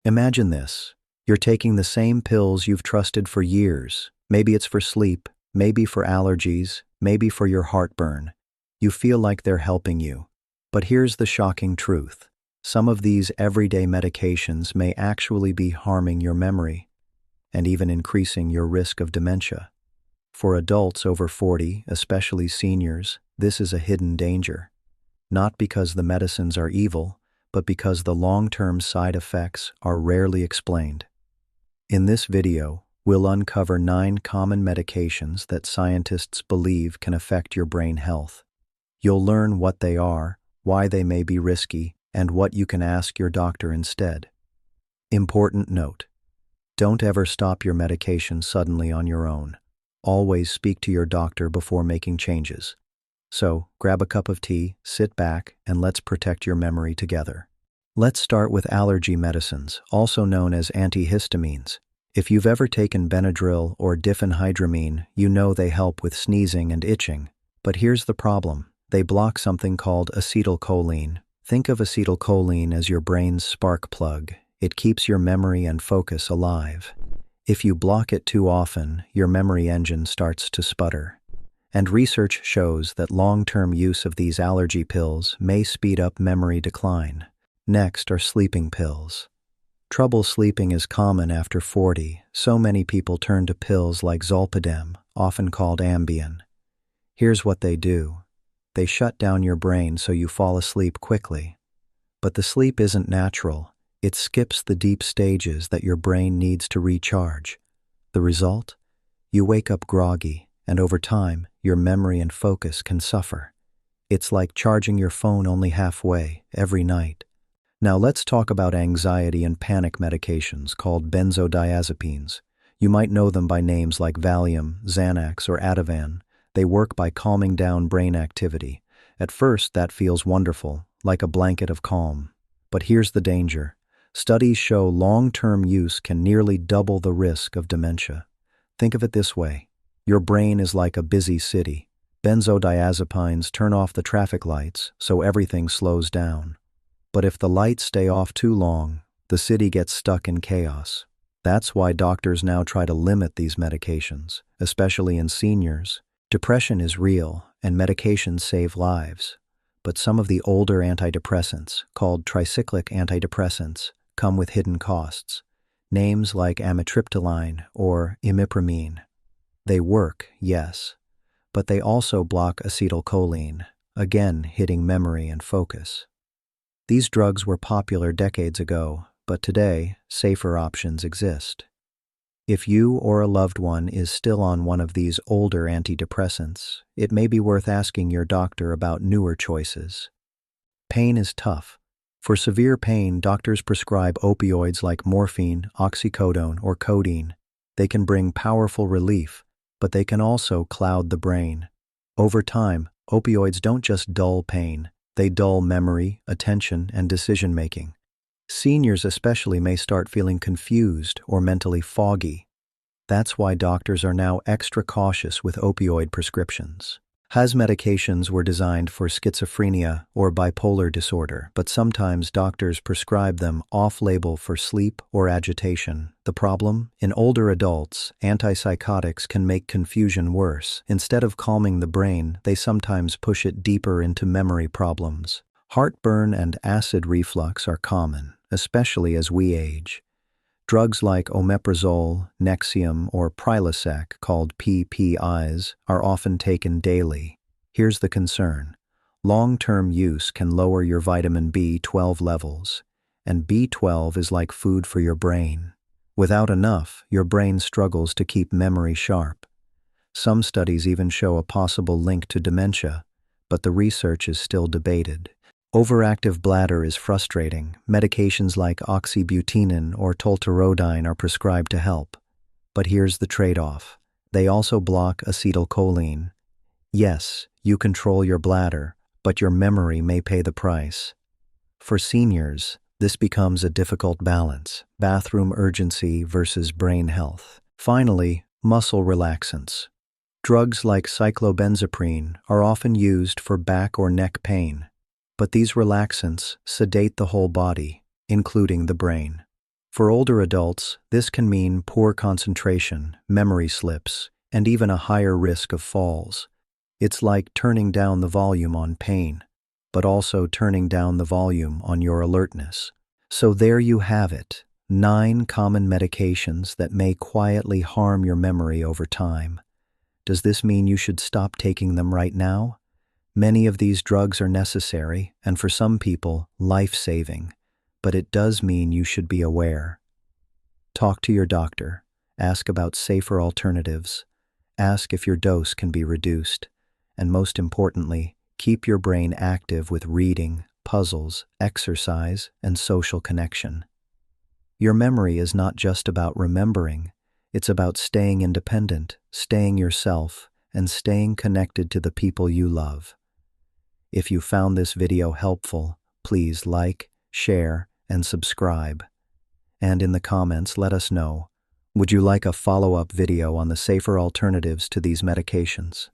Imagine this. You're taking the same pills you've trusted for years. Maybe it's for sleep, maybe for allergies, maybe for your heartburn. You feel like they're helping you. But here's the shocking truth. Some of these everyday medications may actually be harming your memory and even increasing your risk of dementia. For adults over 40, especially seniors, this is a hidden danger. Not because the medicines are evil, but because the long-term side effects are rarely explained. In this video, we'll uncover 9 common medications that scientists believe can affect your brain health. You'll learn what they are, why they may be risky, and what you can ask your doctor instead. Important note: don't ever stop your medication suddenly on your own. Always speak to your doctor before making changes. So, grab a cup of tea, sit back, and let's protect your memory together. Let's start with allergy medicines, also known as antihistamines. If you've ever taken Benadryl or diphenhydramine, you know they help with sneezing and itching. But here's the problem. They block something called acetylcholine. Think of acetylcholine as your brain's spark plug. It keeps your memory and focus alive. If you block it too often, your memory engine starts to sputter. And research shows that long-term use of these allergy pills may speed up memory decline. Next are sleeping pills. Trouble sleeping is common after 40, so many people turn to pills like Zolpidem, often called Ambien. Here's what they do. They shut down your brain so you fall asleep quickly. But the sleep isn't natural. It skips the deep stages that your brain needs to recharge. The result? You wake up groggy, and over time, your memory and focus can suffer. It's like charging your phone only halfway, every night. Now let's talk about anxiety and panic medications called benzodiazepines. You might know them by names like Valium, Xanax, or Ativan. They work by calming down brain activity. At first, that feels wonderful, like a blanket of calm. But here's the danger. Studies show long-term use can nearly double the risk of dementia. Think of it this way. Your brain is like a busy city. Benzodiazepines turn off the traffic lights, so everything slows down. But if the lights stay off too long, the city gets stuck in chaos. That's why doctors now try to limit these medications, especially in seniors. Depression is real, and medications save lives. But some of the older antidepressants, called tricyclic antidepressants, come with hidden costs. Names like amitriptyline or imipramine. They work, yes, but they also block acetylcholine, again hitting memory and focus. These drugs were popular decades ago, but today, safer options exist. If you or a loved one is still on one of these older antidepressants, it may be worth asking your doctor about newer choices. Pain is tough. For severe pain, doctors prescribe opioids like morphine, oxycodone, or codeine. They can bring powerful relief, but they can also cloud the brain. Over time, opioids don't just dull pain, they dull memory, attention, and decision-making. Seniors especially may start feeling confused or mentally foggy. That's why doctors are now extra cautious with opioid prescriptions. Has medications were designed for schizophrenia or bipolar disorder, but sometimes doctors prescribe them off-label for sleep or agitation. The problem? In older adults, antipsychotics can make confusion worse. Instead of calming the brain, they sometimes push it deeper into memory problems. Heartburn and acid reflux are common, especially as we age. Drugs like omeprazole, Nexium, or Prilosec, called PPIs, are often taken daily. Here's the concern. Long-term use can lower your vitamin B12 levels, and B12 is like food for your brain. Without enough, your brain struggles to keep memory sharp. Some studies even show a possible link to dementia, but the research is still debated. Overactive bladder is frustrating. Medications like oxybutynin or tolterodine are prescribed to help. But here's the trade-off. They also block acetylcholine. Yes, you control your bladder, but your memory may pay the price. For seniors, this becomes a difficult balance: bathroom urgency versus brain health. Finally, muscle relaxants. Drugs like cyclobenzaprine are often used for back or neck pain. But these relaxants sedate the whole body, including the brain. For older adults, this can mean poor concentration, memory slips, and even a higher risk of falls. It's like turning down the volume on pain, but also turning down the volume on your alertness. So there you have it, 9 common medications that may quietly harm your memory over time. Does this mean you should stop taking them right now? Many of these drugs are necessary, and for some people, life-saving, but it does mean you should be aware. Talk to your doctor. Ask about safer alternatives. Ask if your dose can be reduced. And most importantly, keep your brain active with reading, puzzles, exercise, and social connection. Your memory is not just about remembering. It's about staying independent, staying yourself, and staying connected to the people you love. If you found this video helpful, please like, share, and subscribe. And in the comments, let us know, would you like a follow-up video on the safer alternatives to these medications?